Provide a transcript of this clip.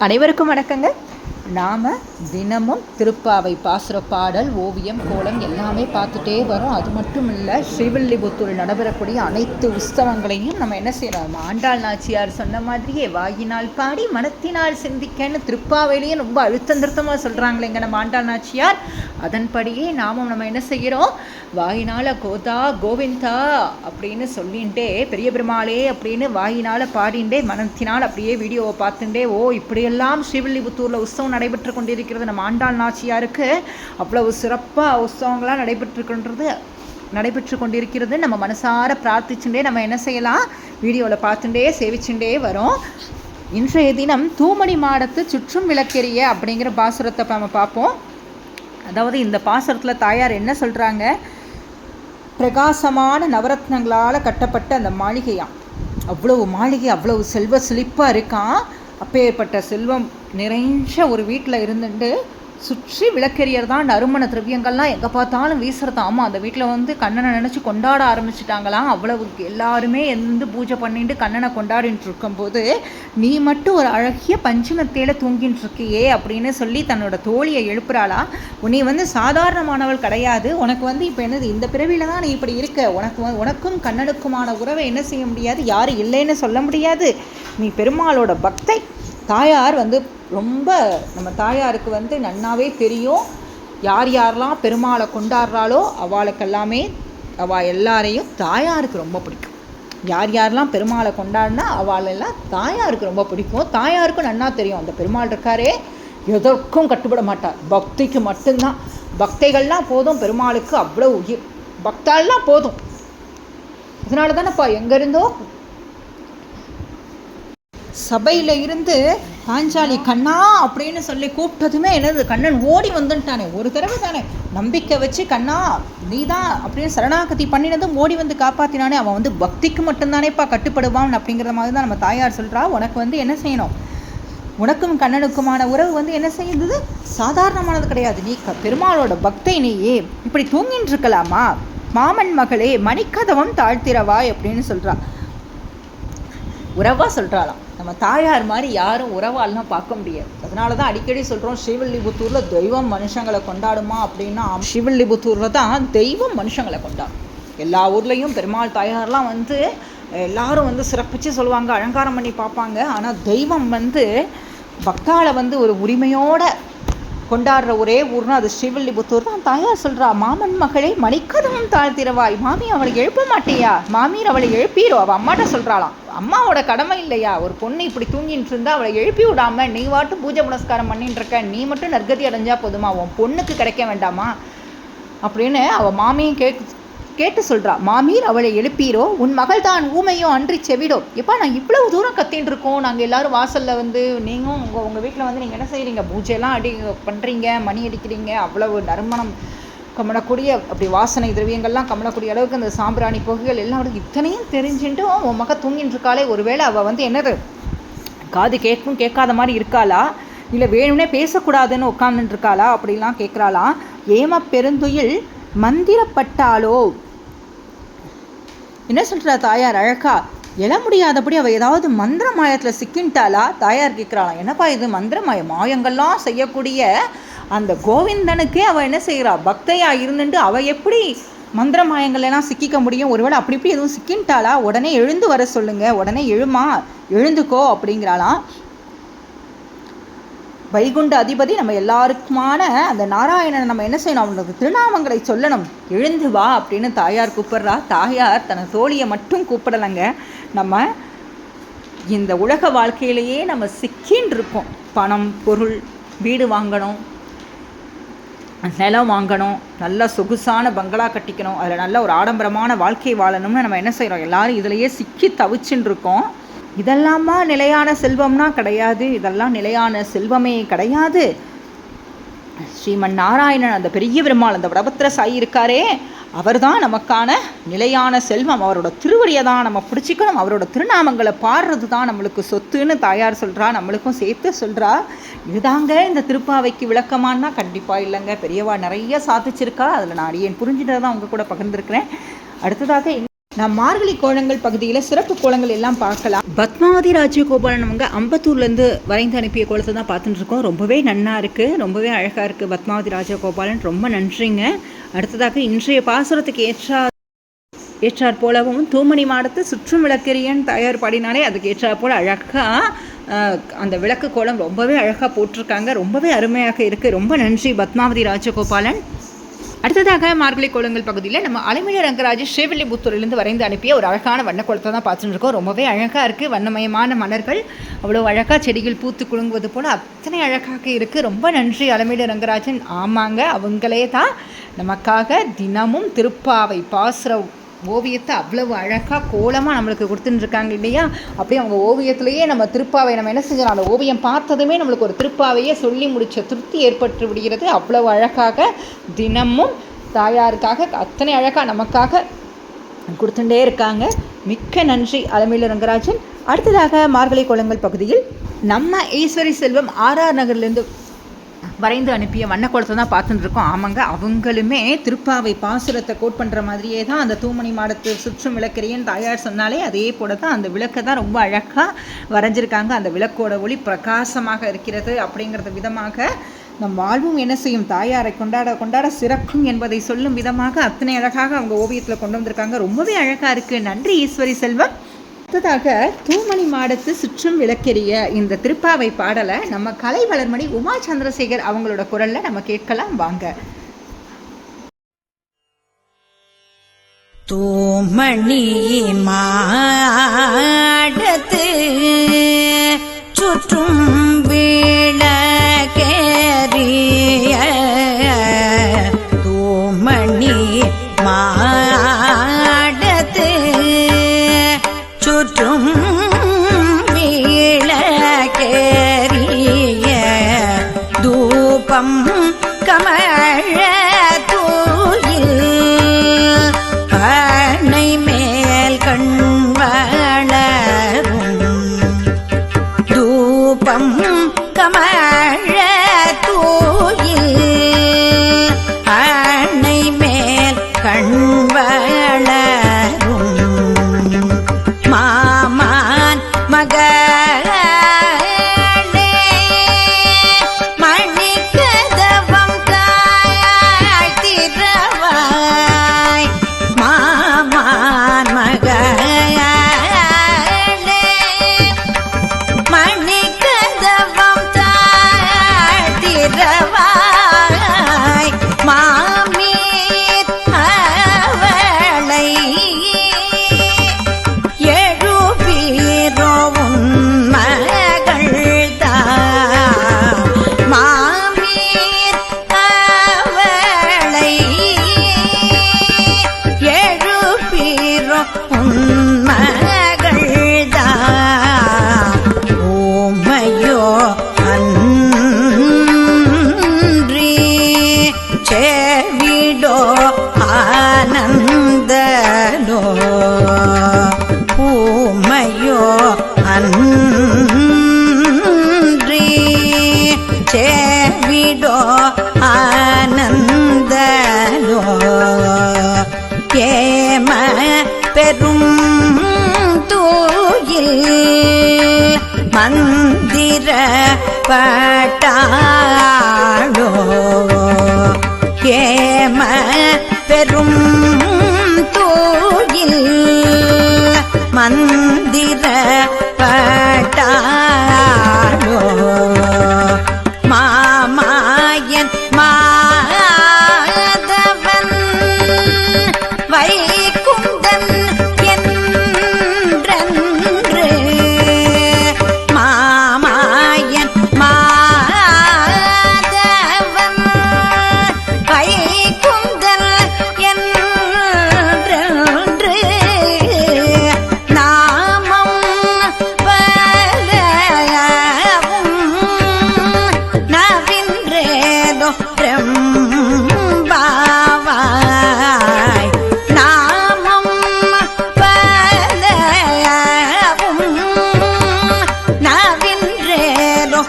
அனைவருக்கும் வணக்கங்க. நாம் தினமும் திருப்பாவை பாசுர பாடல், ஓவியம், கோலம் எல்லாமே பார்த்துட்டே வரோம். அது மட்டும் இல்லை, ஸ்ரீவில்லிபுத்தூரில் நடைபெறக்கூடிய அனைத்து உற்சவங்களையும் நம்ம என்ன செய்யறோம், ஆண்டாள் நாச்சியார் சொன்ன மாதிரியே வாயினால் பாடி மனத்தினால் சிந்திக்கன்னு திருப்பாவையிலேயே ரொம்ப அழுத்தந்திருத்தமாக சொல்கிறாங்களேங்க நம்ம ஆண்டாள் நாச்சியார். அதன்படியே நாமும் நம்ம என்ன செய்கிறோம், வாயினால் கோதா கோவிந்தா அப்படின்னு சொல்லிகிட்டே, பெரிய பெருமாளே அப்படின்னு வாயினால் பாடிண்டே, மனத்தினால் அப்படியே வீடியோவை பார்த்துட்டே, ஓ இப்படியெல்லாம் ஸ்ரீவில்லிபுத்தூரில் உற்சவம் நடைபெற்று கொண்டிருக்கிறது. நம்ம ஆண்டாள் நாச்சியாருக்கு அவ்வளவு சிறப்பாக உற்சவங்களாக நடைபெற்று கொண்டிருக்கிறது. நம்ம மனசார பிரார்த்திச்சுட்டே நம்ம என்ன செய்யலாம், வீடியோவில் பார்த்துட்டே சேவிச்சுட்டே வரோம். இன்றைய தினம் தூமணி மாடத்து சுற்றும் விளக்கெரிய அப்படிங்கிற பாசுரத்தை நம்ம பார்ப்போம். அதாவது இந்த பாசுரத்தில் தாயார் என்ன சொல்கிறாங்க, பிரகாசமான நவரத்னங்களால் கட்டப்பட்ட அந்த மாளிகையாம், அவ்வளவு மாளிகை அவ்வளவு செல்வ செழிப்பாக இருக்கான். அப்பேற்பட்ட செல்வம் நிறைஞ்ச ஒரு வீட்டில் இருந்துட்டு சுற்றி விளக்கெரியர் தான், நறுமண திரவியங்கள்லாம் எங்கே பார்த்தாலும் வீசுறதான். ஆமாம், அந்த வீட்டில் வந்து கண்ணனை நினச்சி கொண்டாட ஆரம்பிச்சிட்டாங்களாம். அவ்வளவு எல்லாருமே பூஜை பண்ணிட்டு கண்ணனை கொண்டாடிட்டு இருக்கும்போது, நீ மட்டும் ஒரு அழகிய பஞ்சமத்தையில் தூங்கின்னு இருக்கியே அப்படின்னு சொல்லி தன்னோட தோழியை எழுப்புறாளா. நீ வந்து சாதாரணமானவள் கிடையாது, உனக்கு வந்து இப்போ என்னது, இந்த பிறவியில் தான் நீ இப்படி இருக்க, உனக்கும் கண்ணனுக்குமான உறவை என்ன செய்ய முடியாது, யாரும் இல்லைன்னு சொல்ல முடியாது, நீ பெருமாளோட பக்தை. தாயார் வந்து ரொம்ப, நம்ம தாயாருக்கு வந்து நன்னாவே தெரியும், யார் யாரெல்லாம் பெருமாளை கொண்டாடுறாளோ அவளுக்கெல்லாமே, அவள் எல்லாரையும் தாயாருக்கு ரொம்ப பிடிக்கும். யார் யாரெல்லாம் பெருமாளை கொண்டாடினா அவளெல்லாம் தாயாருக்கு ரொம்ப பிடிக்கும். தாயாருக்கும் நன்னா தெரியும், அந்த பெருமாள் இருக்காரே எதற்கும் கட்டுப்பட மாட்டார், பக்திக்கு மட்டும்தான். பக்தைகள்லாம் போதும் பெருமாளுக்கு, அவ்வளோ உயிர் பக்தாலாம் போதும். இதனால தானேப்பா எங்கேருந்தோ சபையில் இருந்து பாஞ்சாலி கண்ணா அப்படின்னு சொல்லி கூப்பிட்டதுமே என்னது, கண்ணன் ஓடி வந்துட்டானே, ஒரு தடவை தானே நம்பிக்கை வச்சு கண்ணா நீ தான் அப்படின்னு சரணாகதி பண்ணினதும் ஓடி வந்து காப்பாற்றினானே, அவன் வந்து பக்திக்கு மட்டும்தானேப்பா கட்டுப்படுவான் அப்படிங்கிற மாதிரி தான் நம்ம தாயார் சொல்கிறா. உனக்கு வந்து என்ன செய்யணும், உனக்கும் கண்ணனுக்குமான உறவு வந்து என்ன செய்யுது, சாதாரணமானது கிடையாது. நீ பெருமாளோட பக்தை, நீயே இப்படி தூங்கின்னு இருக்கலாமா, மாமன் மகளே மணிக்கதவம் தாழ்த்திரவாய் அப்படின்னு சொல்கிறா. உறவாக சொல்கிறாளாம். நம்ம தாயார் மாதிரி யாரும் உறவாலாம் பார்க்க முடியாது. அதனால தான் அடிக்கடி சொல்கிறோம், ஸ்ரீவில்லிபுத்தூரில் தெய்வம் மனுஷங்களை கொண்டாடுமா அப்படின்னா, ஸ்ரீவில்லிபுத்தூரில் தான் தெய்வம் மனுஷங்களை கொண்டாடும். எல்லா ஊர்லேயும் பெருமாள் தாயார்லாம் வந்து எல்லாரும் வந்து சிறப்பிச்சு சொல்லுவாங்க, அலங்காரம் பண்ணி பார்ப்பாங்க. ஆனால் தெய்வம் வந்து பக்தாளை வந்து ஒரு உரிமையோட கொண்டாடுற ஒரே ஊர்னா அது ஸ்ரீவில்லிபுத்தூர் தான். தாயார் சொல்கிறா, மாமன் மகளே மணிக்கதவும் தாழ்த்திரவாய், மாமி அவளை எழுப்ப மாட்டியா, மாமீர் அவளை எழுப்பீரோ. அவள் அம்மாட்ட சொல்கிறாளாம், அம்மாவோட கடமை இல்லையா, ஒரு பொண்ணு இப்படி தூங்கிட்டு இருந்தா அவளை எழுப்பி விடாமல் நீ வாட்டு பூஜை புனஸ்காரம் பண்ணிட்டு இருக்க, நீ மட்டும் நற்கதி அடைஞ்சா போதுமா, உன் பொண்ணுக்கு கிடைக்க வேண்டாமா அப்படின்னு அவள் மாமியும் கேட்டு சொல்கிறா. மாமீர் அவளை எழுப்பீரோ, உன் மகள் தான் ஊமையோ அன்றி செவிடோ. எப்பா நான் இவ்வளவு தூரம் கத்தின்னு இருக்கோம், நாங்கள் எல்லோரும் வாசலில் வந்து, நீங்களும் உங்கள் வீட்டில் வந்து நீங்கள் என்ன செய்கிறீங்க, பூஜையெல்லாம் பண்ணுறீங்க, மணி அடிக்கிறீங்க, அவ்வளவு நறுமணம் கமலக்கூடிய அப்படி வாசனை திரவியங்கள்லாம் கமலக்கூடிய அளவுக்கு அந்த சாம்பிராணி புகைகள் எல்லாம் இத்தனையும் தெரிஞ்சுட்டு உன் மக தூங்கின்னு இருக்காளே, ஒருவேளை அவள் வந்து என்னது காது கேட்காத மாதிரி இருக்காளா, இல்லை வேணும்னே பேசக்கூடாதுன்னு உட்காந்துட்டு இருக்காளா அப்படிலாம் கேட்குறாளாம். ஏம பெருந்துயில் மந்திரப்பட்டாளோ, என்ன சொல்கிறா தாயார் அழகா, எழ முடியாதபடி அவள் ஏதாவது மந்திர மாயத்தில் சிக்கின்ட்டாளா. தாயார் கேட்குறாளாம், என்னப்பா இது மந்திர மாயங்கள்லாம் செய்யக்கூடிய அந்த கோவிந்தனுக்கே அவள் என்ன செய்கிறா, பக்தையாக இருந்துட்டு அவள் எப்படி மந்திர மாயங்கள்லாம் சிக்கிக்க முடியும், ஒருவேளை அப்படி இப்படி எதுவும் சிக்கின்ட்டாளா, உடனே எழுந்து வர சொல்லுங்கள், உடனே எழுந்துக்கோ அப்படிங்கிறாளாம். வைகுண்ட அதிபதி நம்ம எல்லாருக்குமான அந்த நாராயணனை நம்ம என்ன செய்யணும், அவனுக்கு திருநாமங்களை சொல்லணும், எழுந்து வா அப்படின்னு தாயார் கூப்பிட்றா. தாயார் தன தோழியை மட்டும் கூப்பிடலைங்க. நம்ம இந்த உலக வாழ்க்கையிலேயே நம்ம சிக்கின்னு இருக்கோம். பணம், பொருள், வீடு வாங்கணும், நிலம் வாங்கணும், நல்ல சொகுசான பங்களா கட்டிக்கணும், அதில் நல்ல ஒரு ஆடம்பரமான வாழ்க்கை வாழணும்னு நம்ம என்ன செய்கிறோம், எல்லாரும் இதிலையே சிக்கி தவிச்சுன்னு இருக்கோம். இதெல்லாமா நிலையான செல்வம்னா கிடையாது, இதெல்லாம் நிலையான செல்வமே கிடையாது. ஸ்ரீமன் நாராயணன், அந்த பெரிய பெருமாள், அந்த வடபத்திர சாயி இருக்காரே, அவர் தான் நமக்கான நிலையான செல்வம். அவரோட திருவடியை தான் நம்ம பிடிச்சிக்கணும், அவரோட திருநாமங்களை பாடுறது தான் நம்மளுக்கு சொத்துன்னு தாயார் சொல்கிறா, நம்மளுக்கும் சேர்த்து சொல்கிறா. இதுதாங்க இந்த திருப்பாவைக்கு விளக்கமானா கண்டிப்பாக இல்லைங்க. பெரியவா நிறைய சாதிச்சிருக்கா, அதில் நான் அடியேன் புரிஞ்சுட்டு தான் உங்கள் கூட பகிர்ந்துருக்கிறேன். அடுத்ததாக நான் மார்கழி கோலங்கள் பகுதியில் சிறப்பு கோலங்கள் எல்லாம் பார்க்கலாம். பத்மாவதி ராஜகோபாலன் அவங்க அம்பத்தூர்லேருந்து வரைந்து அனுப்பிய கோலத்தை தான் பார்த்துட்டு இருக்கோம். ரொம்பவே நன்னா இருக்குது, ரொம்பவே அழகாக இருக்குது. பத்மாவதி ராஜகோபாலன் ரொம்ப நன்றிங்க. அடுத்ததாக இன்றைய பாசுரத்துக்கு ஏற்றாற் போலவும் தூமணி மாடத்து சுற்றும் விளக்கெரியன் தயார் பாடினாலே அதுக்கு ஏற்றாற் போல் அழகாக அந்த விளக்கு கோலம் ரொம்பவே அழகாக போட்டிருக்காங்க. ரொம்பவே அருமையாக இருக்குது. ரொம்ப நன்றி பத்மாவதி ராஜகோபாலன். அடுத்ததாக மார்கழி கோலங்கள் பகுதியில் நம்ம அலைமலை ரங்கராஜ் ஸ்ரீவில்லிபுத்தூரிலிருந்து வரைந்து அனுப்பிய ஒரு அழகான வண்ணக்கோலத்தை தான் பார்த்துட்டு இருக்கோம். ரொம்பவே அழகாக இருக்குது. வண்ணமயமான மலர்கள் அவ்வளோ அழகாக செடிகள் பூத்து குலுங்குவது போல் அத்தனை அழகாக இருக்குது. ரொம்ப நன்றி அலைமலை ரங்கராஜன். ஆமாங்க, அவங்களே தான் நமக்காக தினமும் திருப்பாவை பாசுர ஓவியத்தை அவ்வளவு அழகாக கோலமாக நம்மளுக்கு கொடுத்துட்டுருக்காங்க இல்லையா? அப்படியே அவங்க ஓவியத்திலேயே நம்ம திருப்பாவை நம்ம என்ன செஞ்சோம், அந்த ஓவியம் பார்த்ததுமே நம்மளுக்கு ஒரு திருப்பாவையே சொல்லி முடித்த திருப்தி ஏற்பட்டு விடுகிறது. அவ்வளவு அழகாக தினமும் தாயாருக்காக அத்தனை அழகாக நமக்காக கொடுத்துட்டே இருக்காங்க. மிக்க நன்றி அலமேலு ரங்கராஜன். அடுத்ததாக மார்கழி கோலங்கள் பகுதியில் நம்ம ஈஸ்வரி செல்வம் ஆர்ஆர் நகர்லேருந்து வரைந்து அனுப்பிய வண்ணக்கோலத்தை தான் பார்த்துட்டு இருக்கோம். ஆமாங்க, அவங்களுமே திருப்பாவை பாசுரத்தை கோட் பண்ணுற மாதிரியே தான் அந்த தூமணி மாடத்து சுற்றும் விளக்கெரியன் தாயார் சொன்னாலே அதே போல தான் அந்த விளக்கை தான் ரொம்ப அழகாக வரைஞ்சிருக்காங்க. அந்த விளக்கோட ஒளி பிரகாசமாக இருக்கிறது. அப்படிங்கிறது விதமாக நம் வாழ்வும் என்ன செய்யும், தாயாரை கொண்டாட கொண்டாட சிறக்கும் என்பதை சொல்லும் விதமாக அத்தனை அழகாக அவங்க ஓவியத்தில் கொண்டு வந்திருக்காங்க. ரொம்பவே அழகாக இருக்குது. நன்றி ஈஸ்வரி செல்வம். அடுத்ததாக தூமணி மாடத்து சுற்றும் விளக்கெரிய இந்த திருப்பாவை பாடலை நம்ம கலை வளர்மணி உமா சந்திரசேகர் அவங்களோட குரல்ல நம்ம கேட்கலாம் வாங்க. தூமணி மாடத்து சுற்றும் விளக்கெரிய தூமணி மாடத்து சுற்றும் விளக்கெரிய தூபம் கமழ தூயில் அணை மேல் கண்வளரும் தூபம் கமழ தூயில் அணை மேல் கண்வளரும் மாமான் மகளே மணிக்கதவம் தாழ்த்திரவாய் மாமான் மகளே மணிக்கதவம் தாழ்த்திரவாய் மாமீர் அவளை ஆனந்தனோ பூமையோ அன்றி சேவிடோ ஆனந்தனோ ஏம பெரும் தூயில் மந்திர பட்டாளோ ஏம பெரும் தூயில் மந்திர பட்டாளோ மாமாயன் மாதவன் வைகுந்தன் என்றென்று மாமாயன் மாதவன் வைகுந்தன் என்றென்று நாமம் பலவும் நவின்றேதோ பிரம்பாவாய் நாமம் பலவும் நவின்றேதோ